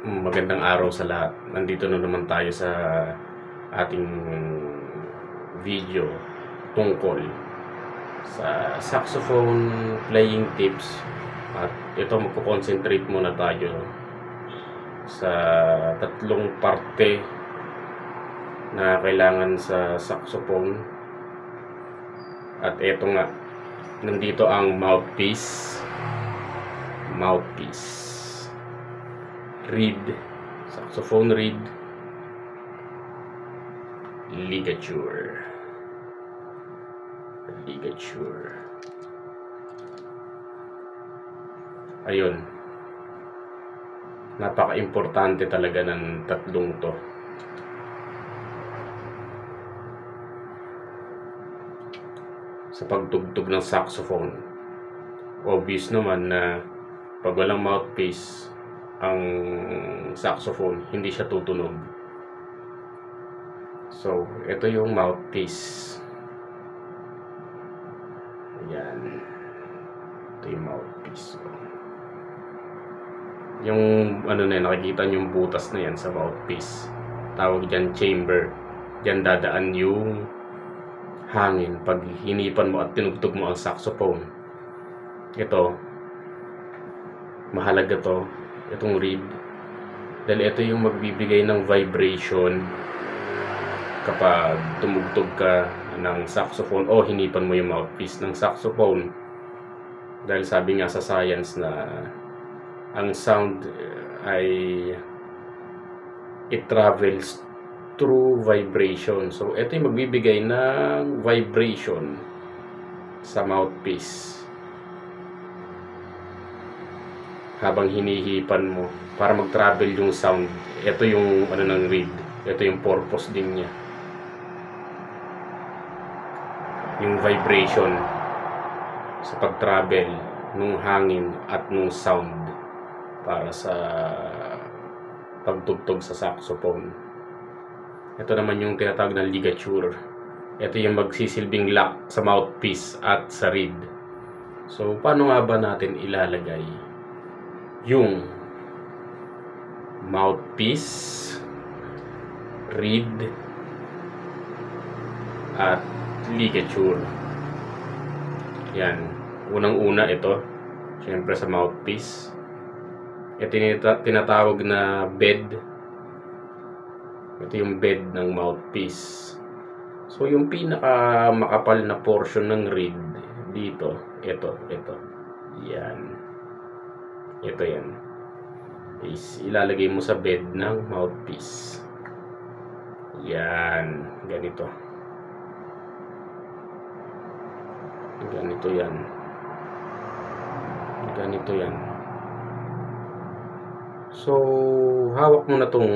Magandang araw sa lahat. Nandito na naman tayo sa ating video tungkol sa saxophone playing tips. At ito, magko-concentrate muna tayo sa tatlong parte na kailangan sa saxophone. At ito nga, nandito ang mouthpiece, reed, saxophone reed, ligature. Ayun, napaka-importante talaga ng tatlong to. Sa pagtugtog ng saxophone, obvious naman na pag walang mouthpiece ang saxophone, hindi siya tutunog. So, ito yung mouthpiece. Ayan. Ito yung mouthpiece. Yung ano na yan, nakikita nyo yung butas na yan sa mouthpiece. Tawag dyan chamber. Dyan dadaan yung hangin pag hinipan mo at tinugtog mo ang saxophone. Ito, mahalaga to, itong reed, dahil ito yung magbibigay ng vibration kapag tumugtog ka ng saxophone o hinipan mo yung mouthpiece ng saxophone. Dahil sabi nga sa science na ang sound ay it travels through vibration. So ito yung magbibigay ng vibration sa mouthpiece habang hinihipan mo para mag-travel yung sound. Ito yung ano ng reed, ito yung purpose din niya, yung vibration sa pag-travel nung hangin at nung sound para sa pagtugtog sa saxophone. Ito naman yung tinatawag na ligature. Ito yung magsisilbing lock sa mouthpiece at sa reed. So paano nga ba natin ilalagay yung mouthpiece, reed, at ligature? Yan. Unang-una ito, syempre sa mouthpiece. Ito tinatawag na bed. Ito yung bed ng mouthpiece. So yung pinaka makapal na portion ng reed dito, ito. Yan. Ito yan. Is ilalagay mo sa bed ng mouthpiece. Yan. Ganito yan. So, hawak mo na tong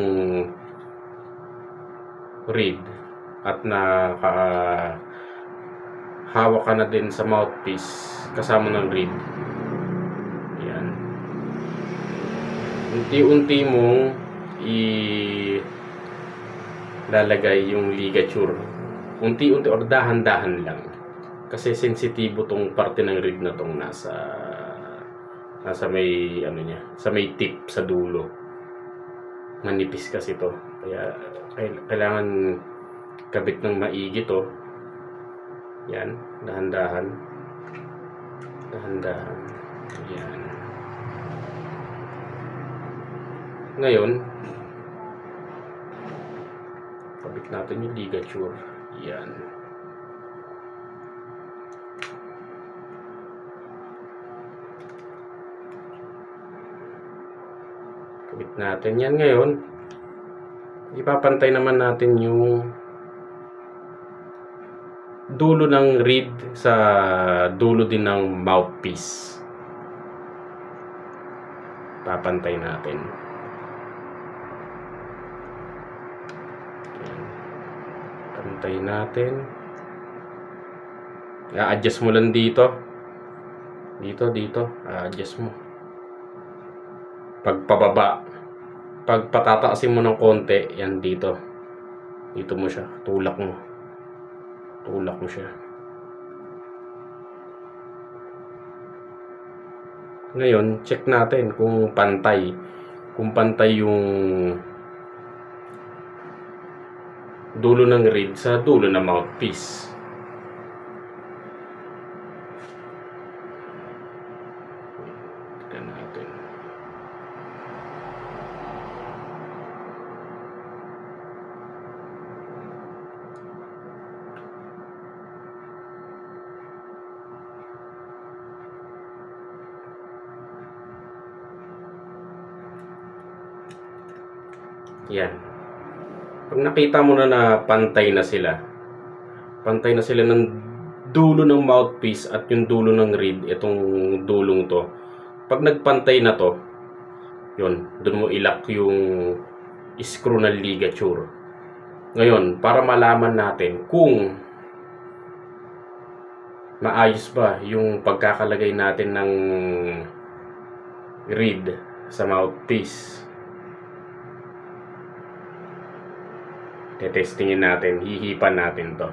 reed at hawak ka na din sa mouthpiece kasama ng reed. Yan. Unti-unti mong ilalagay yung ligature. Unti-unti or dahan-dahan lang. Kasi sensitibo tong parte ng reed na tong nasa may ano niya, sa may tip sa dulo. Manipis kasi to. Kaya kailangan kabit ng maigi to. Yan, dahan-dahan. Yan. Ngayon, kabit natin yung ligature. Yan. Kabit natin yan. Ngayon, ipapantay naman natin yung dulo ng reed sa dulo din ng mouthpiece. Papantay natin. Pantay natin. I-adjust mo lang dito. Dito. I-adjust mo. Pagpababa. Pag patataasin mo ng konti, yan dito. Dito mo siya. Tulak mo siya. Ngayon, check natin kung pantay kung pantay yung dulo ng reed sa dulo ng mouthpiece. Tignan natin. Yan. Pag nakita mo na pantay na sila ng dulo ng mouthpiece at yung dulo ng reed, itong dulong to. Pag nagpantay na to, yun, doon mo ilak yung screw ng ligature. Ngayon, para malaman natin kung maayos ba yung pagkakalagay natin ng reed sa mouthpiece, testingin natin, hihipan natin to.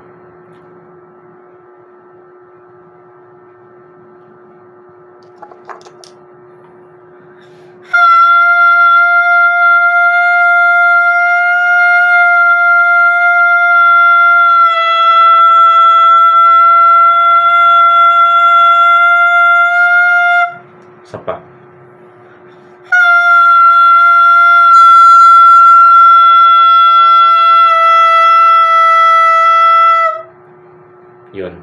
Sapa. Yun.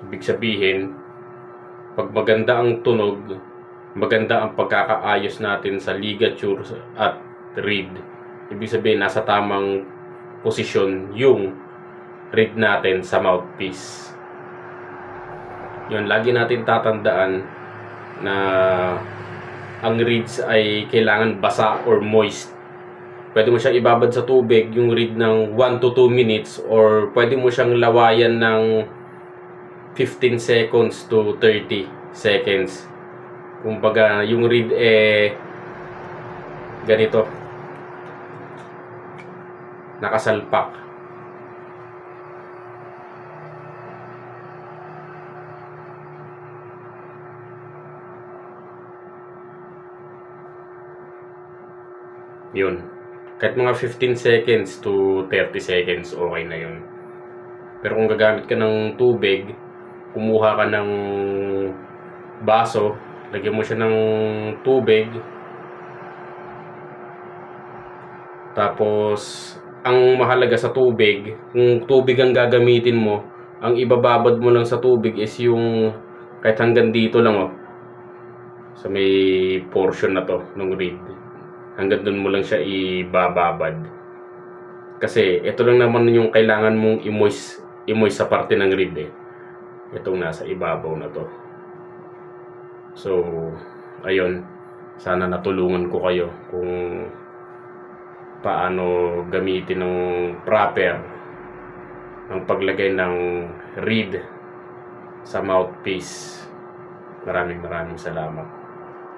Ibig sabihin, pag maganda ang tunog, maganda ang pagkakaayos natin sa ligature at reed, ibig sabihin nasa tamang posisyon yung reed natin sa mouthpiece. Yun, lagi natin tatandaan na ang reeds ay kailangan basa or moist. Pwede mo siyang ibabad sa tubig yung reed ng 1 to 2 minutes, or pwede mo siyang lawayan ng 15 seconds to 30 seconds. Kumbaga, yung reed ganito, nakasalpak. Yun. Kahit mga 15 seconds to 30 seconds, okay na yun. Pero kung gagamit ka ng tubig, kumuha ka ng baso, lagyan mo siya ng tubig, tapos ang mahalaga sa tubig, kung tubig ang gagamitin mo, ang ibababad mo lang sa tubig is yung kahit hanggang dito lang, sa may portion na to ng reed. Hanggang doon mo lang siya ibababad. Kasi ito lang naman yung kailangan mong i-moist sa parte ng reed itong nasa ibabaw na to. So, ayun, sana natulungan ko kayo kung paano gamitin ng proper ang paglagay ng reed sa mouthpiece. Maraming salamat.